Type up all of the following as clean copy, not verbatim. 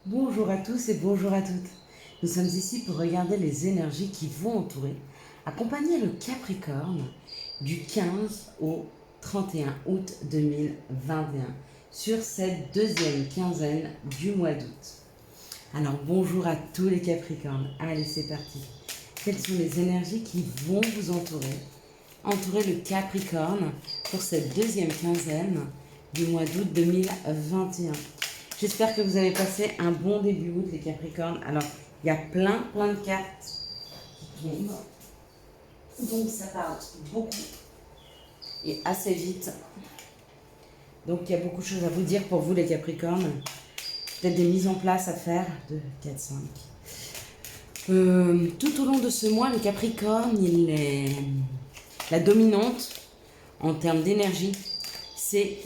Bonjour à tous et bonjour à toutes. Nous sommes ici pour regarder les énergies qui vont entourer, accompagner le Capricorne du 15 au 31 août 2021 sur cette deuxième quinzaine du mois d'août. Alors bonjour à tous les Capricornes. Allez, c'est parti. Quelles sont les énergies qui vont vous entourer le Capricorne pour cette deuxième quinzaine du mois d'août 2021? J'espère que vous avez passé un bon début août, les Capricornes. Alors, il y a plein de cartes qui tombent. Donc, ça parle beaucoup et assez vite. Donc, il y a beaucoup de choses à vous dire pour vous, les Capricornes. Peut-être des mises en place à faire. 2, 4, 5. Tout au long de ce mois, le Capricorne, il est la dominante en termes d'énergie. C'est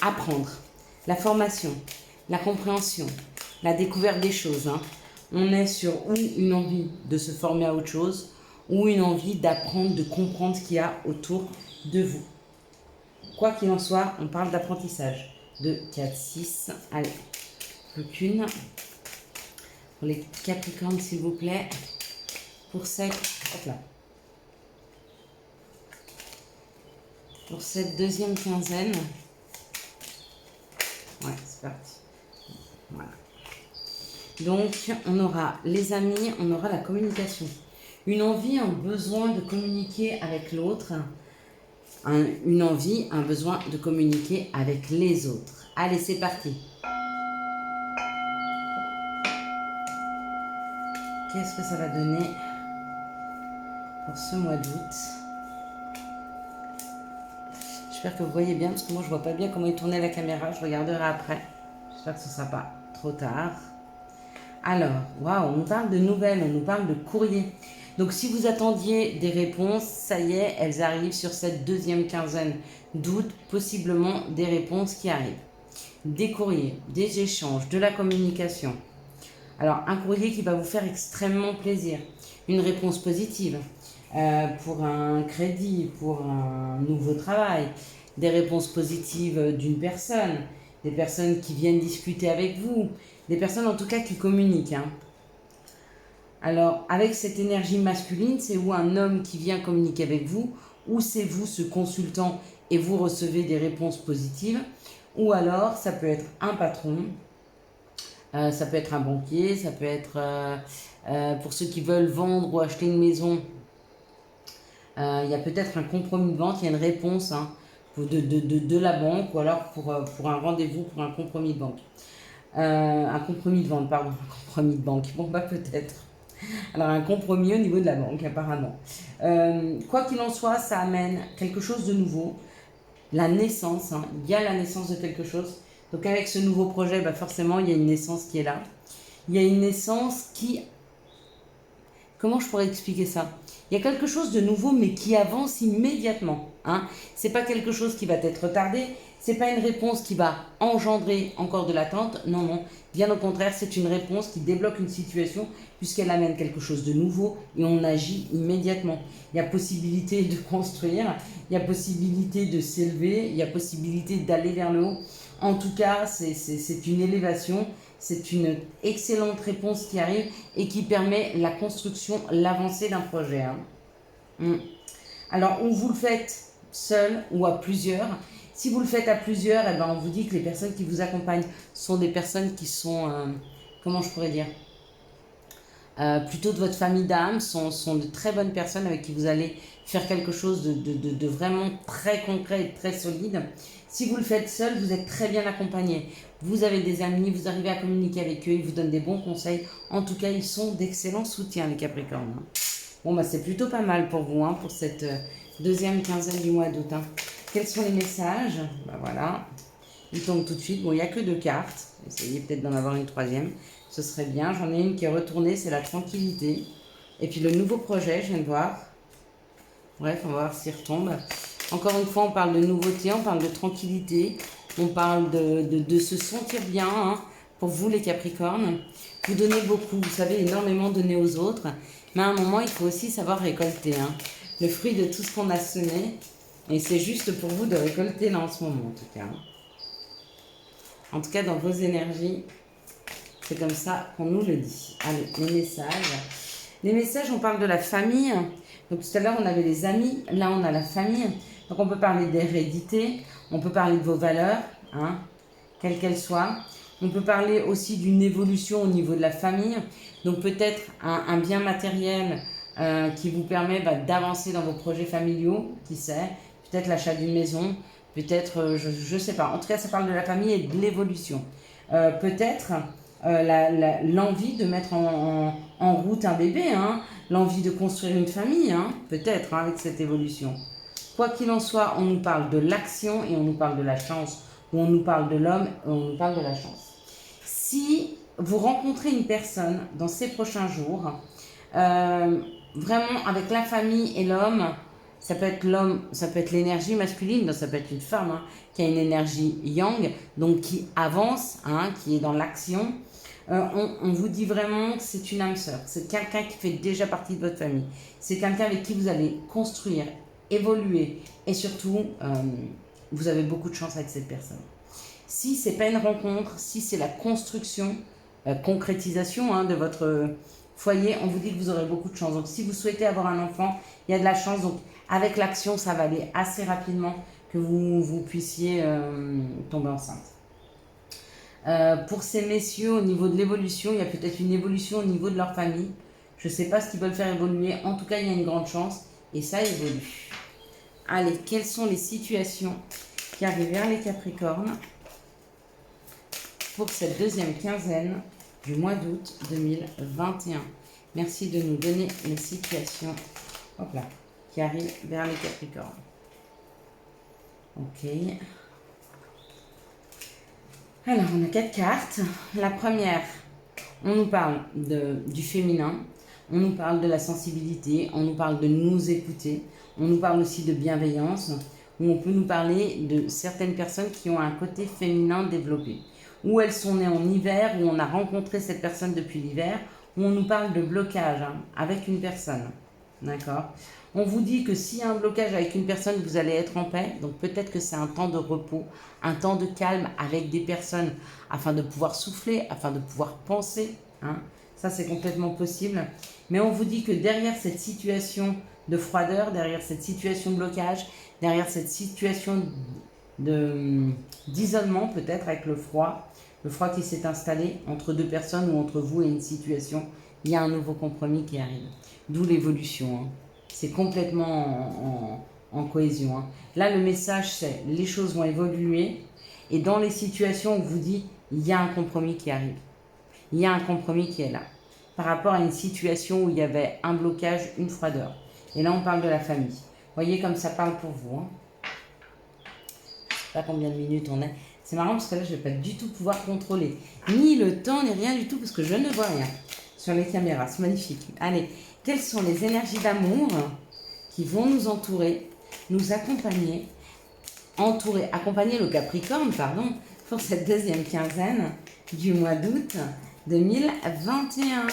apprendre, la formation, la compréhension, la découverte des choses. On est sur ou une envie de se former à autre chose, ou une envie d'apprendre, de comprendre ce qu'il y a autour de vous. Quoi qu'il en soit, on parle d'apprentissage. 2, 4, 6. Allez, plus qu'une. Pour les Capricornes, s'il vous plaît. Pour cette... Hop là. Pour cette deuxième quinzaine. Ouais, c'est parti. Voilà. Donc, on aura les amis, on aura la communication. Une envie, un besoin de communiquer avec l'autre. Une envie, un besoin de communiquer avec les autres. Allez, c'est parti. Qu'est-ce que ça va donner pour ce mois d'août? J'espère que vous voyez bien, parce que moi, je ne vois pas bien comment il tournait la caméra. Je regarderai après. J'espère que ce ne sera pas trop tard. Alors, waouh, on nous parle de nouvelles, on nous parle de courrier. Donc, si vous attendiez des réponses, ça y est, elles arrivent sur cette deuxième quinzaine d'août, possiblement des réponses qui arrivent. Des courriers, des échanges, de la communication. Alors, un courrier qui va vous faire extrêmement plaisir. Une réponse positive pour un crédit, pour un nouveau travail. Des réponses positives d'une personne. Des personnes qui viennent discuter avec vous. Des personnes en tout cas qui communiquent. Alors, avec cette énergie masculine, c'est ou un homme qui vient communiquer avec vous, ou c'est vous ce consultant et vous recevez des réponses positives, ou alors ça peut être un patron, ça peut être un banquier, ça peut être pour ceux qui veulent vendre ou acheter une maison, il y a peut-être un compromis de vente, il y a une réponse de la banque, ou alors pour un rendez-vous, pour un compromis de banque. Un compromis de vente, pardon, un compromis de banque, bon bah peut-être. Alors un compromis au niveau de la banque apparemment. Quoi qu'il en soit, ça amène quelque chose de nouveau, la naissance, il y a la naissance de quelque chose. Donc avec ce nouveau projet, bah forcément il y a une naissance qui est là. Il y a une naissance qui... Comment je pourrais expliquer ça? Il y a quelque chose de nouveau mais qui avance immédiatement. C'est pas quelque chose qui va être retardé, c'est pas une réponse qui va engendrer encore de l'attente, non, bien au contraire, c'est une réponse qui débloque une situation puisqu'elle amène quelque chose de nouveau et on agit immédiatement. Il y a possibilité de construire, il y a possibilité de s'élever, il y a possibilité d'aller vers le haut. En tout cas, c'est une élévation, c'est une excellente réponse qui arrive et qui permet la construction, l'avancée d'un projet. Alors, ou vous le faites seul ou à plusieurs. Si vous le faites à plusieurs, eh ben, on vous dit que les personnes qui vous accompagnent sont des personnes qui sont, comment je pourrais dire, plutôt de votre famille d'âme, sont de très bonnes personnes avec qui vous allez faire quelque chose de vraiment très concret et très solide. Si vous le faites seul, vous êtes très bien accompagné. Vous avez des amis, vous arrivez à communiquer avec eux, ils vous donnent des bons conseils. En tout cas, ils sont d'excellents soutiens, les Capricornes. Bon, bah, c'est plutôt pas mal pour vous, pour cette deuxième quinzaine du mois d'août. Quels sont les messages? Bah voilà, ils tombent tout de suite. Bon, il n'y a que 2 cartes. Essayez peut-être d'en avoir une troisième. Ce serait bien. J'en ai une qui est retournée, c'est la tranquillité. Et puis le nouveau projet, je viens de voir. Bref, on va voir s'il retombe. Encore une fois, on parle de nouveauté, on parle de tranquillité. On parle de se sentir bien, pour vous les Capricornes. Vous donnez beaucoup, vous savez énormément donner aux autres. Mais à un moment, il faut aussi savoir récolter le fruit de tout ce qu'on a semé. Et c'est juste pour vous de récolter là en ce moment, en tout cas. En tout cas, dans vos énergies, C'est comme ça qu'on nous le dit. Allez, les messages. Les messages, on parle de la famille. Donc tout à l'heure, on avait les amis. Là, on a la famille. Donc on peut parler d'hérédité. On peut parler de vos valeurs, hein, quelles qu'elles soient. On peut parler aussi d'une évolution au niveau de la famille. Donc peut-être un bien matériel qui vous permet d'avancer dans vos projets familiaux, qui sait. Peut-être l'achat d'une maison. Peut-être, je ne sais pas. En tout cas, ça parle de la famille et de l'évolution. Peut-être l'envie de mettre en route un bébé, hein, l'envie de construire une famille, hein, peut-être, hein, avec cette évolution. Quoi qu'il en soit, on nous parle de l'action et on nous parle de la chance, ou on nous parle de l'homme et on nous parle de la chance. Si vous rencontrez une personne dans ces prochains jours, vraiment avec la famille et l'homme, ça peut être l'homme, ça peut être l'énergie masculine, donc ça peut être une femme, hein, qui a une énergie yang, donc qui avance, hein, qui est dans l'action. On vous dit vraiment que c'est une âme sœur, c'est quelqu'un qui fait déjà partie de votre famille, c'est quelqu'un avec qui vous allez construire, évoluer, et surtout, vous avez beaucoup de chance avec cette personne. Si ce n'est pas une rencontre, si c'est la construction, concrétisation, hein, de votre foyer, on vous dit que vous aurez beaucoup de chance. Donc si vous souhaitez avoir un enfant, il y a de la chance. Donc avec l'action, ça va aller assez rapidement que vous puissiez tomber enceinte. Pour ces messieurs, au niveau de l'évolution, il y a peut-être une évolution au niveau de leur famille. Je ne sais pas ce qu'ils veulent faire évoluer. En tout cas, il y a une grande chance et ça évolue. Allez, quelles sont les situations qui arrivent vers les Capricornes pour cette deuxième quinzaine du mois d'août 2021? Merci de nous donner les situations, hop là, qui arrivent vers les Capricornes. Ok. Alors, on a 4 cartes. La première, on nous parle du féminin, on nous parle de la sensibilité, on nous parle de nous écouter, on nous parle aussi de bienveillance, où on peut nous parler de certaines personnes qui ont un côté féminin développé, où elles sont nées en hiver, où on a rencontré cette personne depuis l'hiver, où on nous parle de blocage, hein, avec une personne. D'accord? On vous dit que s'il y a un blocage avec une personne, vous allez être en paix. Donc peut-être que c'est un temps de repos, un temps de calme avec des personnes afin de pouvoir souffler, afin de pouvoir penser, hein. Ça, c'est complètement possible. Mais on vous dit que derrière cette situation de froideur, derrière cette situation de blocage, derrière cette situation d'isolement peut-être avec le froid qui s'est installé entre deux personnes ou entre vous et une situation, il y a un nouveau compromis qui arrive. D'où l'évolution, hein. C'est complètement en cohésion, hein. Là, le message, c'est les choses vont évoluer et dans les situations, on vous dit il y a un compromis qui arrive. Il y a un compromis qui est là par rapport à une situation où il y avait un blocage, une froideur. Et là, on parle de la famille. Vous voyez comme ça parle pour vous, hein. Je ne sais pas combien de minutes on est. C'est marrant parce que là, je ne vais pas du tout pouvoir contrôler ni le temps, ni rien du tout parce que je ne vois rien sur les caméras. C'est magnifique. Allez, quelles sont les énergies d'amour qui vont nous entourer, nous accompagner, accompagner le Capricorne, pardon, pour cette deuxième quinzaine du mois d'août 2021.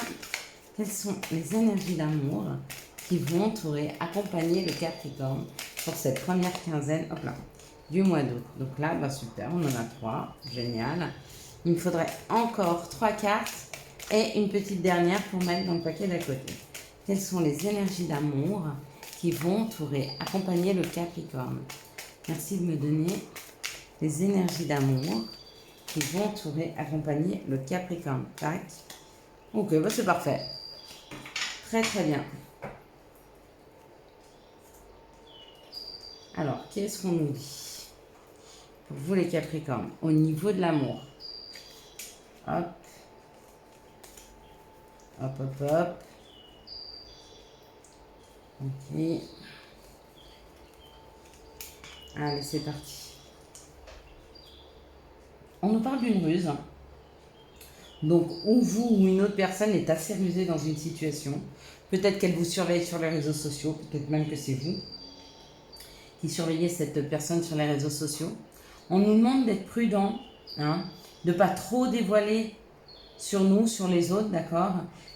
Quelles sont les énergies d'amour qui vont entourer, accompagner le Capricorne pour cette première quinzaine, hop là, du mois d'août? Donc là, bah super, on en a 3, génial. Il me faudrait encore 3 cartes et une petite dernière pour mettre dans le paquet d'à côté. Quelles sont les énergies d'amour qui vont entourer, accompagner le Capricorne? Merci de me donner les énergies d'amour qui vont entourer, accompagner le Capricorne. Tac. Ok, bah c'est parfait. Très très bien. Alors, qu'est-ce qu'on nous dit pour vous les Capricornes au niveau de l'amour? Hop. Hop, hop, hop. Ok. Allez, c'est parti. On nous parle d'une ruse. Donc, où vous ou une autre personne est assez rusée dans une situation. Peut-être qu'elle vous surveille sur les réseaux sociaux. Peut-être même que c'est vous qui surveillez cette personne sur les réseaux sociaux. On nous demande d'être prudent, hein, de ne pas trop dévoiler sur nous, sur les autres, d'accord?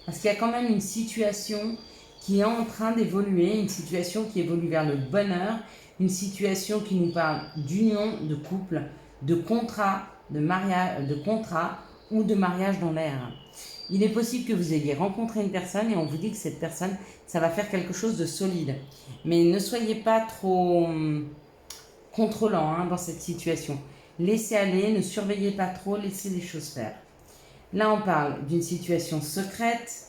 Parce qu'il y a quand même une situation qui est en train d'évoluer, une situation qui évolue vers le bonheur, une situation qui nous parle d'union, de couple, de contrat, de mariage, de contrat, ou de mariage dans l'air. Il est possible que vous ayez rencontré une personne et on vous dit que cette personne, ça va faire quelque chose de solide. Mais ne soyez pas trop contrôlant dans cette situation. Laissez aller, ne surveillez pas trop, laissez les choses faire. Là, on parle d'une situation secrète.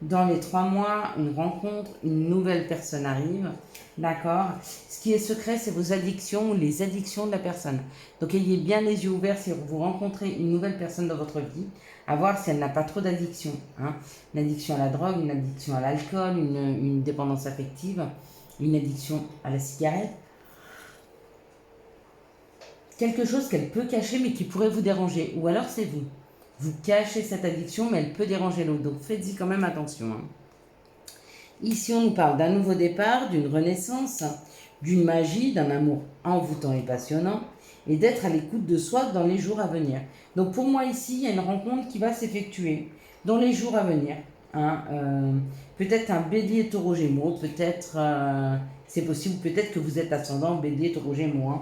Dans les 3 mois, une rencontre, une nouvelle personne arrive. D'accord? Ce qui est secret, c'est vos addictions ou les addictions de la personne. Donc, ayez bien les yeux ouverts si vous rencontrez une nouvelle personne dans votre vie, à voir si elle n'a pas trop d'addictions. Une addiction à la drogue, une addiction à l'alcool, une dépendance affective, une addiction à la cigarette. Quelque chose qu'elle peut cacher mais qui pourrait vous déranger. Ou alors c'est vous. Vous cachez cette addiction mais elle peut déranger l'autre. Donc faites-y quand même attention. Ici on nous parle d'un nouveau départ, d'une renaissance, d'une magie, d'un amour envoûtant et passionnant et d'être à l'écoute de soi dans les jours à venir. Donc pour moi ici il y a une rencontre qui va s'effectuer dans les jours à venir. Peut-être un bélier taureau gémeaux, peut-être c'est possible, peut-être que vous êtes ascendant bélier taureau gémeaux.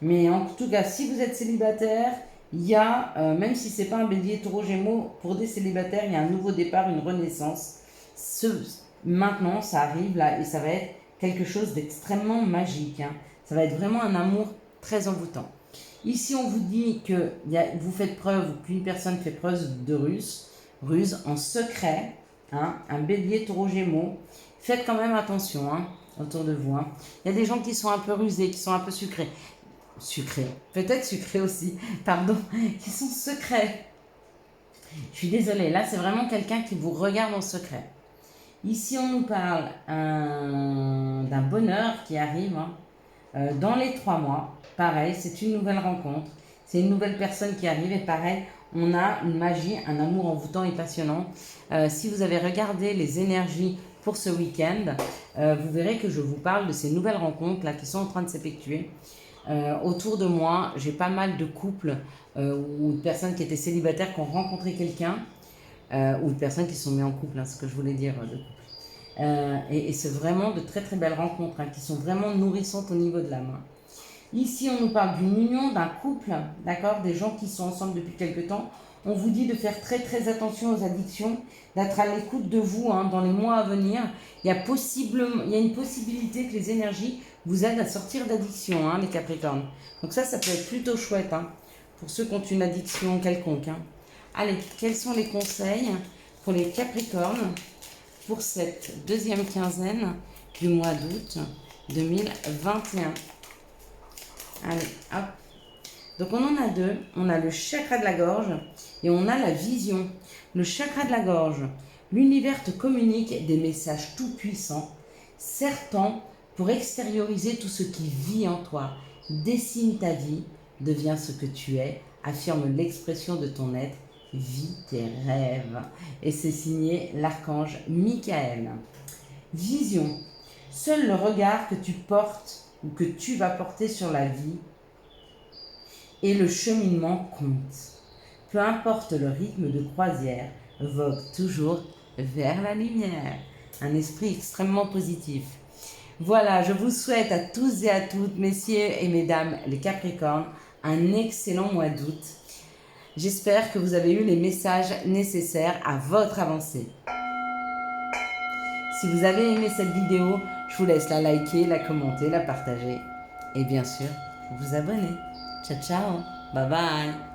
Mais en tout cas, si vous êtes célibataire, il y a, même si ce n'est pas un bélier taureau gémeaux, pour des célibataires, il y a un nouveau départ, une renaissance. Maintenant, ça arrive là et ça va être quelque chose d'extrêmement magique. Ça va être vraiment un amour très envoûtant. Ici, on vous dit que vous faites preuve, ou qu'une personne fait preuve de ruse en secret, un bélier taureau gémeaux. Faites quand même attention autour de vous. Il y a des gens qui sont un peu rusés, qui sont un peu sucrés, peut-être sucrés aussi, pardon, qui sont secrets. Je suis désolée, là c'est vraiment quelqu'un qui vous regarde en secret. Ici on nous parle d'un bonheur qui arrive dans les 3 mois. Pareil, c'est une nouvelle rencontre, c'est une nouvelle personne qui arrive et pareil, on a une magie, un amour envoûtant et passionnant. Si vous avez regardé les énergies pour ce week-end, vous verrez que je vous parle de ces nouvelles rencontres là qui sont en train de s'effectuer. Autour de moi, j'ai pas mal de couples ou de personnes qui étaient célibataires qui ont rencontré quelqu'un ou de personnes qui sont mises en couple, ce que je voulais dire de couple. Et c'est vraiment de très très belles rencontres qui sont vraiment nourrissantes au niveau de l'âme. Ici, on nous parle d'une union, d'un couple, d'accord, des gens qui sont ensemble depuis quelque temps. On vous dit de faire très très attention aux addictions, d'être à l'écoute de vous dans les mois à venir. Il y a une possibilité que les énergies vous aident à sortir d'addiction, les Capricornes. Donc ça peut être plutôt chouette pour ceux qui ont une addiction quelconque. Allez, quels sont les conseils pour les Capricornes pour cette deuxième quinzaine du mois d'août 2021? Allez, hop. Donc on en a 2, on a le chakra de la gorge et on a la vision. Le chakra de la gorge, l'univers te communique des messages tout puissants, certains pour extérioriser tout ce qui vit en toi. Dessine ta vie, deviens ce que tu es, affirme l'expression de ton être, vis tes rêves. Et c'est signé l'archange Michael. Vision, seul le regard que tu portes ou que tu vas porter sur la vie et le cheminement compte. Peu importe le rythme de croisière, vogue toujours vers la lumière. Un esprit extrêmement positif. Voilà, je vous souhaite à tous et à toutes, messieurs et mesdames les Capricornes, un excellent mois d'août. J'espère que vous avez eu les messages nécessaires à votre avancée. Si vous avez aimé cette vidéo, je vous laisse la liker, la commenter, la partager et bien sûr, vous abonner. Ciao, ciao, bye bye.